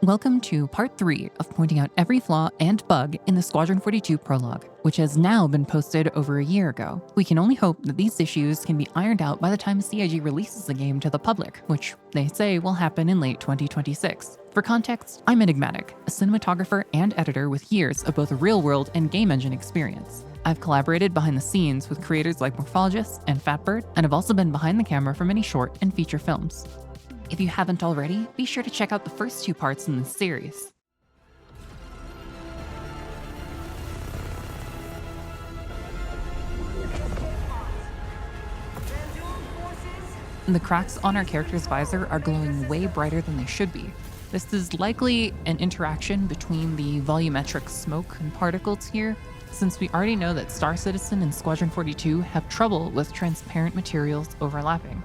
Welcome to part 3 of pointing out every flaw and bug in the Squadron 42 prologue, which has now been posted over a year ago. We can only hope that these issues can be ironed out by the time CIG releases the game to the public, which they say will happen in late 2026. For context, I'm Enigmatic, a cinematographer and editor with years of both real-world and game engine experience. I've collaborated behind the scenes with creators like Morphologist and Fatbird, and have also been behind the camera for many short and feature films. If you haven't already, be sure to check out the first 2 parts in this series. The cracks on our character's visor are glowing way brighter than they should be. This is likely an interaction between the volumetric smoke and particles here, since we already know that Star Citizen and Squadron 42 have trouble with transparent materials overlapping.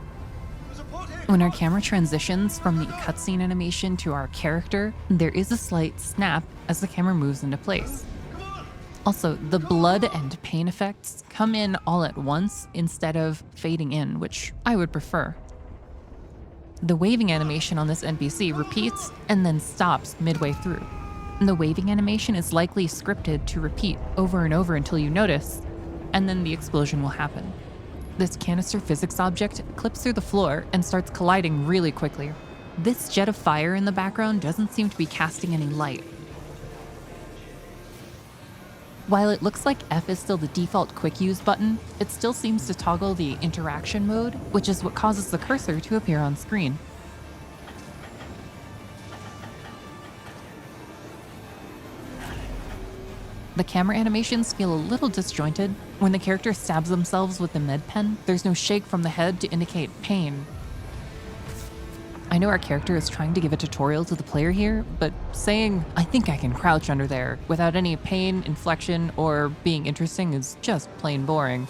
When our camera transitions from the cutscene animation to our character, there is a slight snap as the camera moves into place. Also, the blood and pain effects come in all at once instead of fading in, which I would prefer. The waving animation on this NPC repeats and then stops midway through. The waving animation is likely scripted to repeat over and over until you notice, and then the explosion will happen. This canister physics object clips through the floor and starts colliding really quickly. This jet of fire in the background doesn't seem to be casting any light. While it looks like F is still the default quick use button, it still seems to toggle the interaction mode, which is what causes the cursor to appear on screen. The camera animations feel a little disjointed. When the character stabs themselves with the med pen, there's no shake from the head to indicate pain. I know our character is trying to give a tutorial to the player here, but saying, "I think I can crouch under there," without any pain, inflection, or being interesting is just plain boring.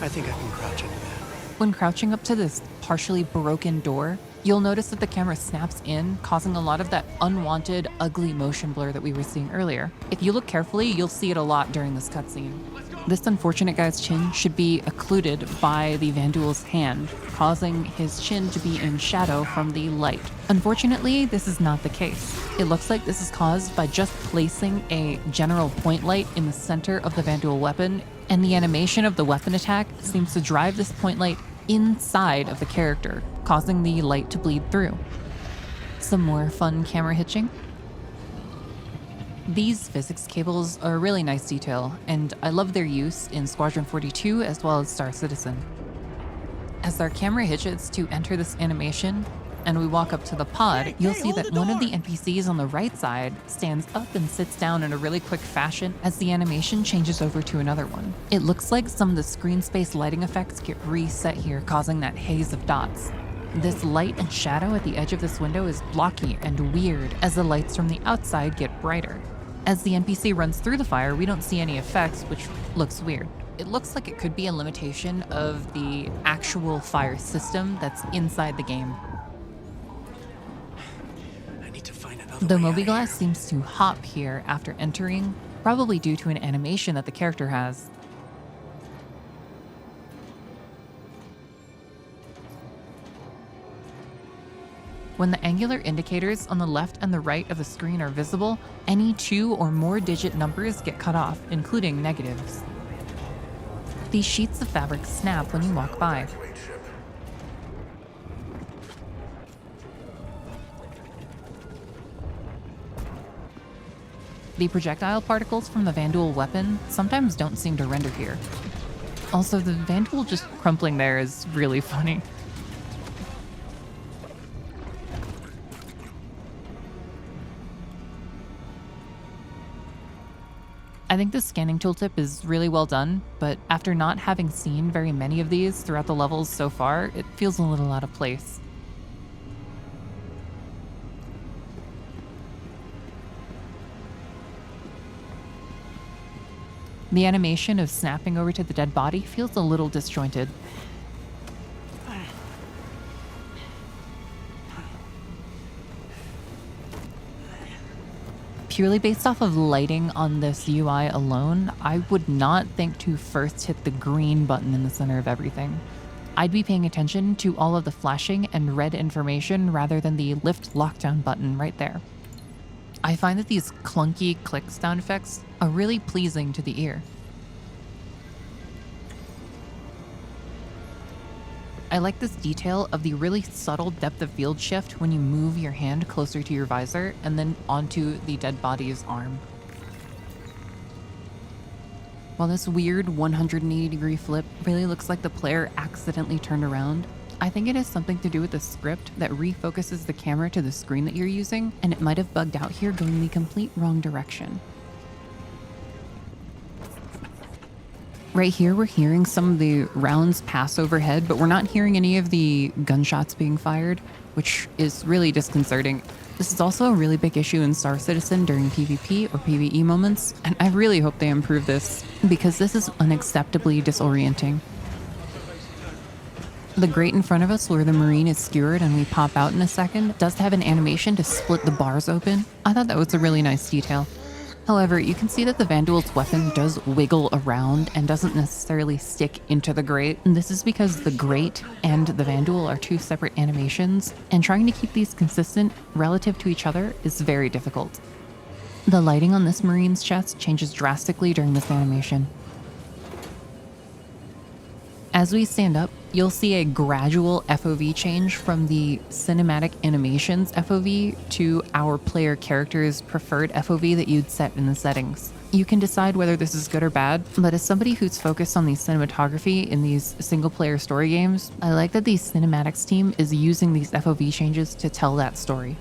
I think I can crouch under that. When crouching up to this partially broken door, you'll notice that the camera snaps in, causing a lot of that unwanted, ugly motion blur that we were seeing earlier. If you look carefully, you'll see it a lot during this cutscene. This unfortunate guy's chin should be occluded by the Vanduul's hand, causing his chin to be in shadow from the light. Unfortunately, this is not the case. It looks like this is caused by just placing a general point light in the center of the Vanduul weapon, and the animation of the weapon attack seems to drive this point light inside of the character, causing the light to bleed through. Some more fun camera hitching. These physics cables are a really nice detail, and I love their use in Squadron 42 as well as Star Citizen. As our camera hitches to enter this animation, and we walk up to the pod, you'll see that one of the NPCs on the right side stands up and sits down in a really quick fashion as the animation changes over to another one. It looks like some of the screen space lighting effects get reset here, causing that haze of dots. This light and shadow at the edge of this window is blocky and weird as the lights from the outside get brighter. As the NPC runs through the fire, we don't see any effects, which looks weird. It looks like it could be a limitation of the actual fire system that's inside the game. The mobiGlass seems to hop here after entering, probably due to an animation that the character has. When the angular indicators on the left and the right of the screen are visible, any 2 or more digit numbers get cut off, including negatives. These sheets of fabric snap when you walk by. The projectile particles from the Vanduul weapon sometimes don't seem to render here. Also, the Vanduul just crumpling there is really funny. I think the scanning tooltip is really well done, but after not having seen very many of these throughout the levels so far, it feels a little out of place. The animation of snapping over to the dead body feels a little disjointed. Purely based off of lighting on this UI alone, I would not think to first hit the green button in the center of everything. I'd be paying attention to all of the flashing and red information rather than the lift lockdown button right there. I find that these clunky click sound effects are really pleasing to the ear. I like this detail of the really subtle depth of field shift when you move your hand closer to your visor and then onto the dead body's arm. While this weird 180-degree flip really looks like the player accidentally turned around, I think it has something to do with the script that refocuses the camera to the screen that you're using, and it might have bugged out here going the complete wrong direction. Right here, we're hearing some of the rounds pass overhead, but we're not hearing any of the gunshots being fired, which is really disconcerting. This is also a really big issue in Star Citizen during PvP or PvE moments, and I really hope they improve this, because this is unacceptably disorienting. The grate in front of us where the Marine is skewered and we pop out in a second does have an animation to split the bars open. I thought that was a really nice detail. However, you can see that the Vanduul's weapon does wiggle around and doesn't necessarily stick into the grate. And this is because the grate and the Vanduul are two separate animations, and trying to keep these consistent relative to each other is very difficult. The lighting on this Marine's chest changes drastically during this animation. As we stand up, you'll see a gradual FOV change from the cinematic animations FOV to our player character's preferred FOV that you'd set in the settings. You can decide whether this is good or bad, but as somebody who's focused on the cinematography in these single-player story games, I like that the cinematics team is using these FOV changes to tell that story.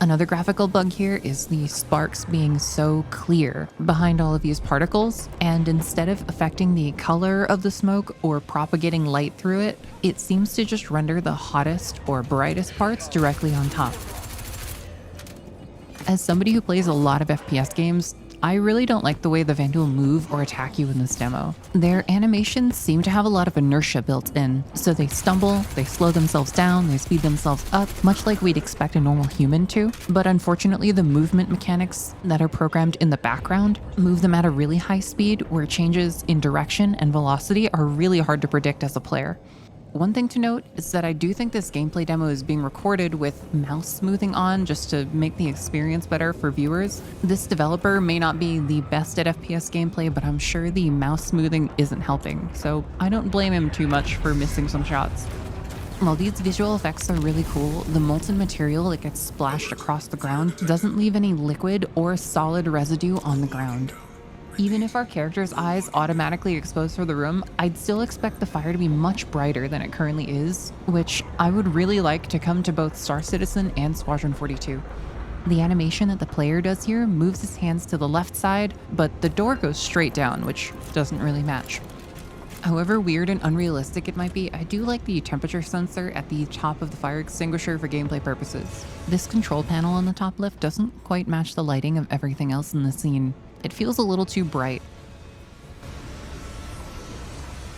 Another graphical bug here is the sparks being so clear behind all of these particles, and instead of affecting the color of the smoke or propagating light through it, it seems to just render the hottest or brightest parts directly on top. As somebody who plays a lot of FPS games, I really don't like the way the Vanduul move or attack you in this demo. Their animations seem to have a lot of inertia built in, so they stumble, they slow themselves down, they speed themselves up, much like we'd expect a normal human to. But unfortunately, the movement mechanics that are programmed in the background move them at a really high speed, where changes in direction and velocity are really hard to predict as a player. One thing to note is that I do think this gameplay demo is being recorded with mouse smoothing on just to make the experience better for viewers. This developer may not be the best at FPS gameplay, but I'm sure the mouse smoothing isn't helping, so I don't blame him too much for missing some shots. While these visual effects are really cool, the molten material that gets splashed across the ground doesn't leave any liquid or solid residue on the ground. Even if our character's eyes automatically expose for the room, I'd still expect the fire to be much brighter than it currently is, which I would really like to come to both Star Citizen and Squadron 42. The animation that the player does here moves his hands to the left side, but the door goes straight down, which doesn't really match. However weird and unrealistic it might be, I do like the temperature sensor at the top of the fire extinguisher for gameplay purposes. This control panel on the top left doesn't quite match the lighting of everything else in the scene. It feels a little too bright.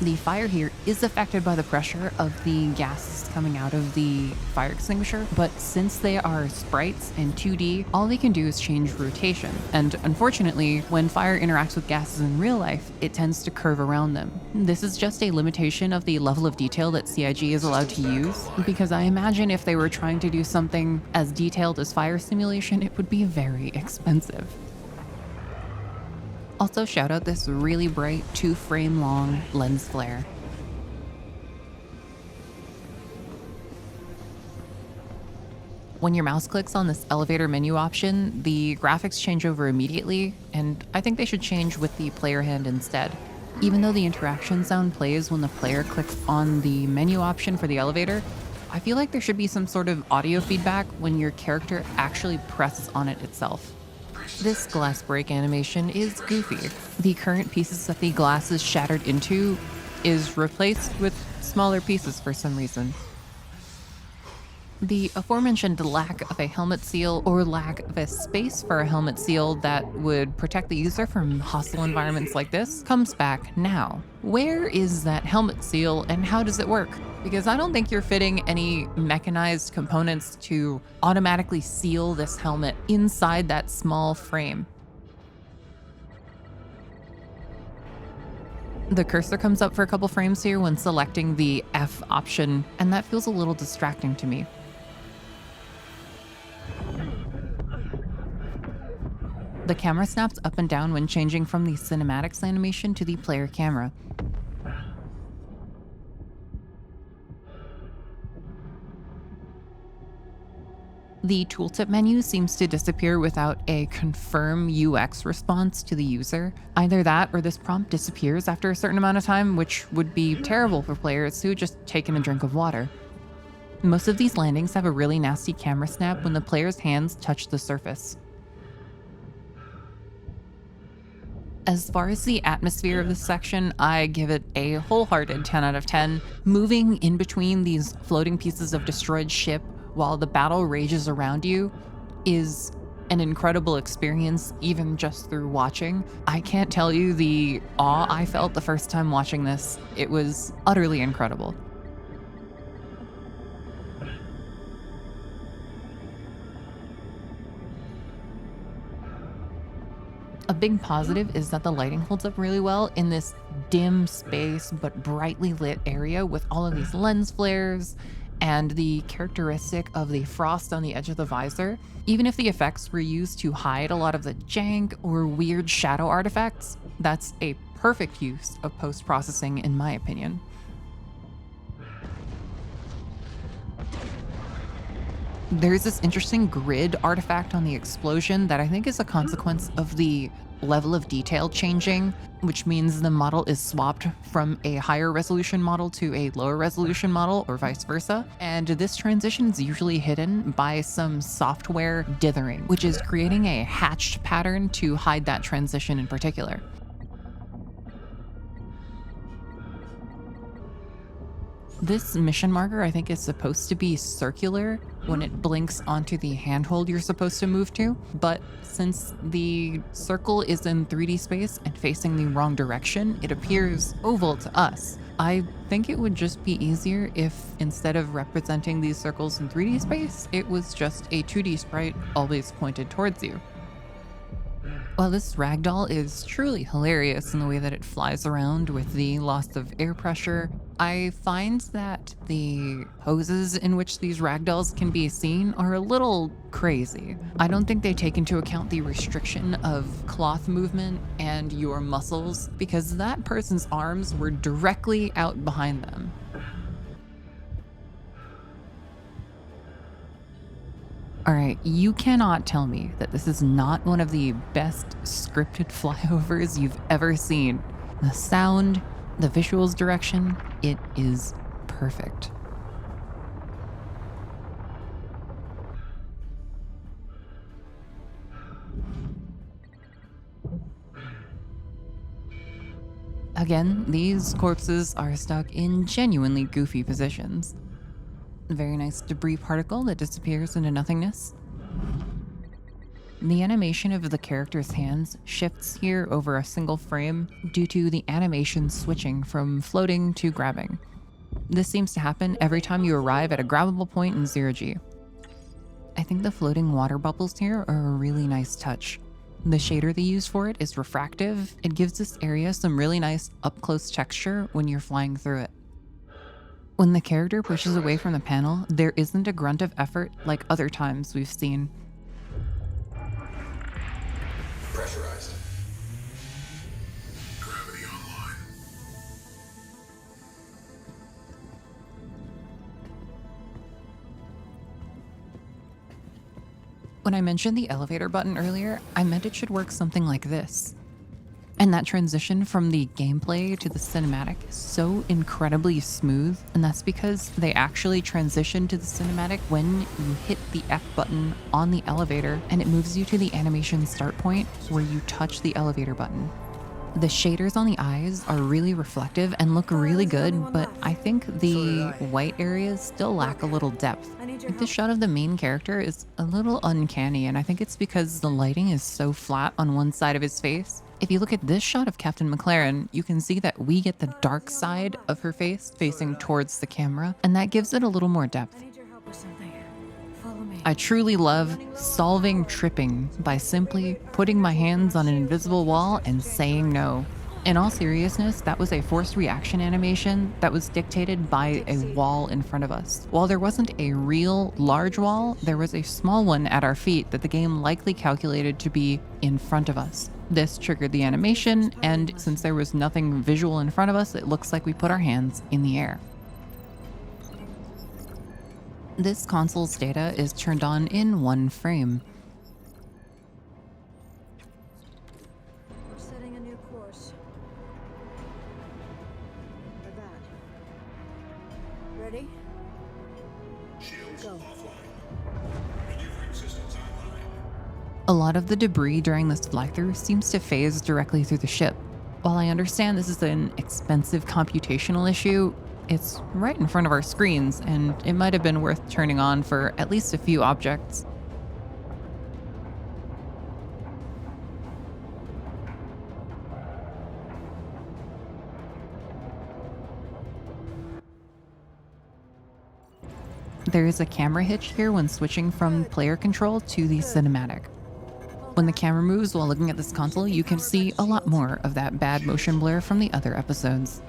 The fire here is affected by the pressure of the gases coming out of the fire extinguisher, but since they are sprites and 2D, all they can do is change rotation. And unfortunately, when fire interacts with gases in real life, it tends to curve around them. This is just a limitation of the level of detail that CIG is allowed to use, because I imagine if they were trying to do something as detailed as fire simulation, it would be very expensive. Also, shout out this really bright 2-frame long lens flare. When your mouse clicks on this elevator menu option, the graphics change over immediately, and I think they should change with the player hand instead. Even though the interaction sound plays when the player clicks on the menu option for the elevator, I feel like there should be some sort of audio feedback when your character actually presses on it itself. This glass break animation is goofy. The current pieces that the glass is shattered into is replaced with smaller pieces for some reason. The aforementioned lack of a helmet seal or lack of a space for a helmet seal that would protect the user from hostile environments like this comes back now. Where is that helmet seal and how does it work? Because I don't think you're fitting any mechanized components to automatically seal this helmet inside that small frame. The cursor comes up for a couple frames here when selecting the F option, and that feels a little distracting to me. The camera snaps up and down when changing from the cinematics animation to the player camera. The tooltip menu seems to disappear without a confirm UX response to the user. Either that or this prompt disappears after a certain amount of time, which would be terrible for players who had just taken a drink of water. Most of these landings have a really nasty camera snap when the player's hands touch the surface. As far as the atmosphere of this section, I give it a wholehearted 10 out of 10. Moving in between these floating pieces of destroyed ship while the battle rages around you is an incredible experience, even just through watching. I can't tell you the awe I felt the first time watching this. It was utterly incredible. A big positive is that the lighting holds up really well in this dim space but brightly lit area with all of these lens flares and the characteristic of the frost on the edge of the visor. Even if the effects were used to hide a lot of the jank or weird shadow artifacts, that's a perfect use of post-processing in my opinion. There's this interesting grid artifact on the explosion that I think is a consequence of the level of detail changing, which means the model is swapped from a higher resolution model to a lower resolution model or vice versa. And this transition is usually hidden by some software dithering, which is creating a hatched pattern to hide that transition in particular. This mission marker, I think, is supposed to be circular when it blinks onto the handhold you're supposed to move to, but since the circle is in 3D space and facing the wrong direction, it appears oval to us. I think it would just be easier if, instead of representing these circles in 3D space, it was just a 2D sprite always pointed towards you. While this ragdoll is truly hilarious in the way that it flies around with the loss of air pressure, I find that the poses in which these ragdolls can be seen are a little crazy. I don't think they take into account the restriction of cloth movement and your muscles, because that person's arms were directly out behind them. All right, you cannot tell me that this is not one of the best scripted flyovers you've ever seen. The sound, the visuals direction, it is perfect. Again, these corpses are stuck in genuinely goofy positions. Very nice debris particle that disappears into nothingness. The animation of the character's hands shifts here over a single frame due to the animation switching from floating to grabbing. This seems to happen every time you arrive at a grabbable point in 0G. I think the floating water bubbles here are a really nice touch. The shader they use for it is refractive. It gives this area some really nice up-close texture when you're flying through it. When the character pushes away from the panel, there isn't a grunt of effort like other times we've seen. Pressurized. Gravity online. When I mentioned the elevator button earlier, I meant it should work something like this. And that transition from the gameplay to the cinematic is so incredibly smooth, and that's because they actually transition to the cinematic when you hit the F button on the elevator, and it moves you to the animation start point where you touch the elevator button. The shaders on the eyes are really reflective and look really good, but I think the white areas still lack a little depth. Like this shot of the main character is a little uncanny, and I think it's because the lighting is so flat on one side of his face. If you look at this shot of Captain McLaren, you can see that we get the dark side of her face facing towards the camera, and that gives it a little more depth. I truly love solving tripping by simply putting my hands on an invisible wall and saying no. In all seriousness, that was a forced reaction animation that was dictated by a wall in front of us. While there wasn't a real large wall, there was a small one at our feet that the game likely calculated to be in front of us. This triggered the animation, and since there was nothing visual in front of us, it looks like we put our hands in the air. This console's data is turned on in one frame. We're setting a new course. For that. Ready? Shields Go. offline. Maneuvering systems online. A lot of the debris during this fly-through seems to phase directly through the ship. While I understand this is an expensive computational issue, it's right in front of our screens, and it might have been worth turning on for at least a few objects. There is a camera hitch here when switching from player control to the cinematic. When the camera moves while looking at this console, you can see a lot more of that bad motion blur from the other episodes.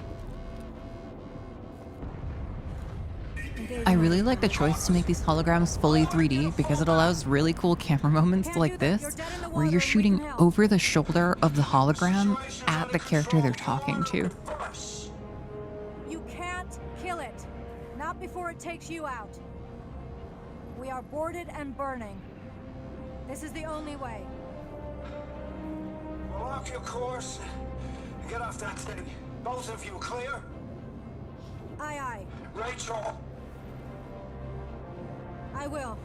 I really like the choice to make these holograms fully 3D because it allows really cool camera moments like this, where you're shooting over the shoulder of the hologram at the character they're talking to. You can't kill it. Not before it takes you out. We are boarded and burning. This is the only way. Well, lock your course and get off that thing. Both of you clear? Aye, aye. Rachel! I will.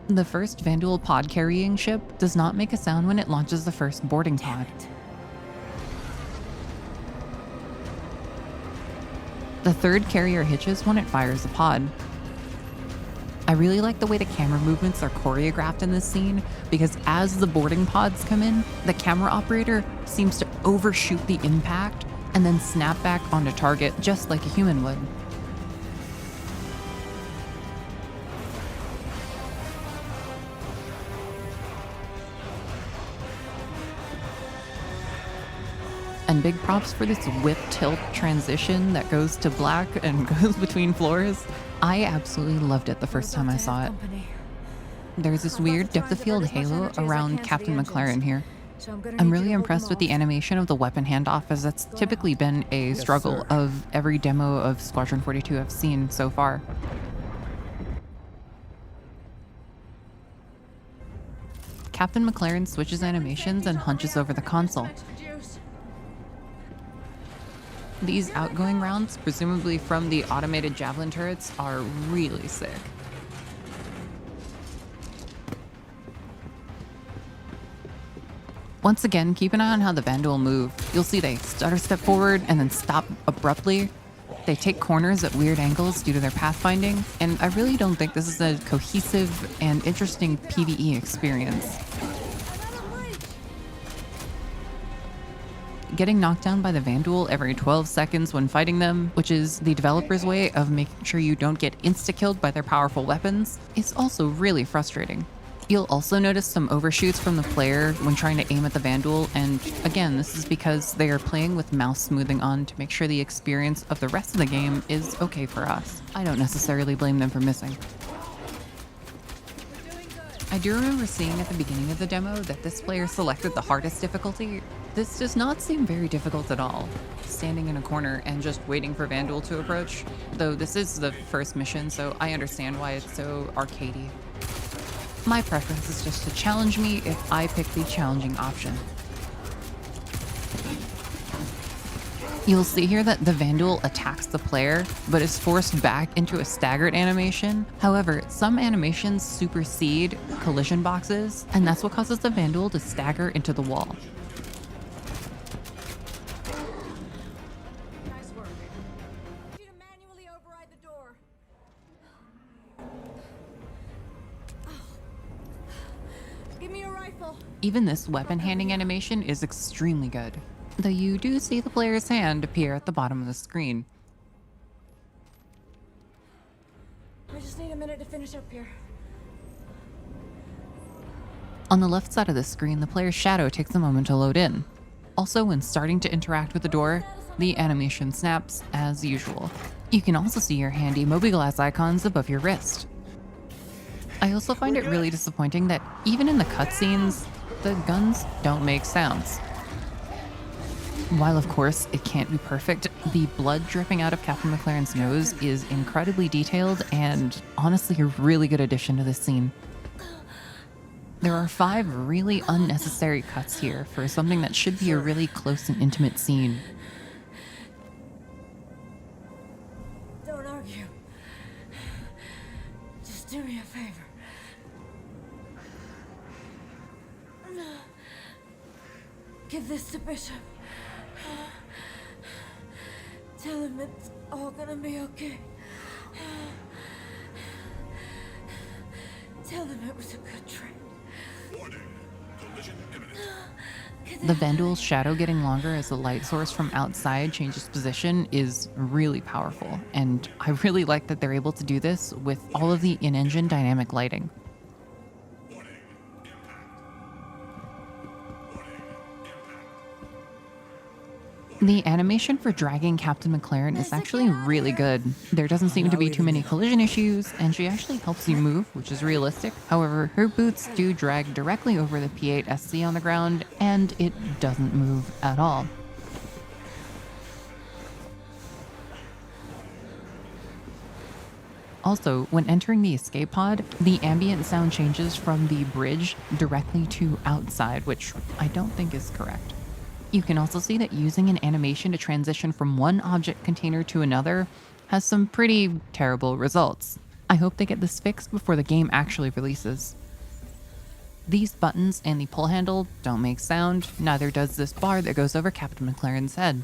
The first Vanduul pod carrying ship does not make a sound when it launches the first boarding pod. The third carrier hitches when it fires the pod. I really like the way the camera movements are choreographed in this scene because as the boarding pods come in, the camera operator seems to overshoot the impact and then snap back onto target just like a human would. And big props for this whip tilt transition that goes to black and goes between floors. I absolutely loved it the first time I saw it. There's this weird depth of field halo around Captain McLaren here. I'm really impressed with the animation of the weapon handoff, as that's typically been a struggle of every demo of Squadron 42 I've seen so far. Captain McLaren switches animations and hunches over the console. These outgoing rounds, presumably from the automated javelin turrets, are really sick. Once again, keep an eye on how the Vanduul move. You'll see they stutter step forward and then stop abruptly. They take corners at weird angles due to their pathfinding, and I really don't think this is a cohesive and interesting PvE experience. Getting knocked down by the Vanduul every 12 seconds when fighting them, which is the developer's way of making sure you don't get insta-killed by their powerful weapons, is also really frustrating. You'll also notice some overshoots from the player when trying to aim at the Vanduul, and again, this is because they are playing with mouse smoothing on to make sure the experience of the rest of the game is okay for us. I don't necessarily blame them for missing. I do remember seeing at the beginning of the demo that this player selected the hardest difficulty. This does not seem very difficult at all, standing in a corner and just waiting for Vanduul to approach, though this is the first mission, so I understand why it's so arcadey. My preference is just to challenge me if I pick the challenging option. You'll see here that the Vanduul attacks the player, but is forced back into a staggered animation. However, some animations supersede collision boxes, and that's what causes the Vanduul to stagger into the wall. Nice work. I need you to manually override the door. Give me a rifle. Even this weapon handing animation is extremely good, though you do see the player's hand appear at the bottom of the screen. I just need a minute to finish up here. On the left side of the screen, the player's shadow takes a moment to load in. Also, when starting to interact with the door, the animation snaps as usual. You can also see your handy mobiGlass icons above your wrist. I also find it really disappointing that even in the cutscenes, the guns don't make sounds. While of course it can't be perfect, the blood dripping out of Captain McLaren's nose is incredibly detailed and honestly a really good addition to this scene. There are 5 really unnecessary cuts here for something that should be a really close and intimate scene. Don't argue. Just do me a favor. Give this to Bishop. Tell him it's all gonna be okay. Tell him it was a good trip. Warning. Collision imminent. The Vandal's shadow getting longer as the light source from outside changes position is really powerful, and I really like that they're able to do this with all of the in-engine dynamic lighting. Warning. Impact. Warning. Impact. The animation for dragging Captain McLaren is actually really good. There doesn't seem to be too many collision issues, and she actually helps you move, which is realistic. However, her boots do drag directly over the P8 SC on the ground, and it doesn't move at all. Also, when entering the escape pod, the ambient sound changes from the bridge directly to outside, which I don't think is correct. You can also see that using an animation to transition from one object container to another has some pretty terrible results. I hope they get this fixed before the game actually releases. These buttons and the pull handle don't make sound, neither does this bar that goes over Captain McLaren's head.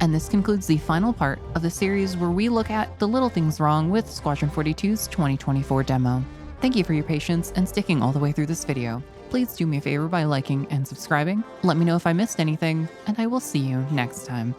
And this concludes the final part of the series where we look at the little things wrong with Squadron 42's 2024 demo. Thank you for your patience and sticking all the way through this video. Please do me a favor by liking and subscribing. Let me know if I missed anything, and I will see you next time.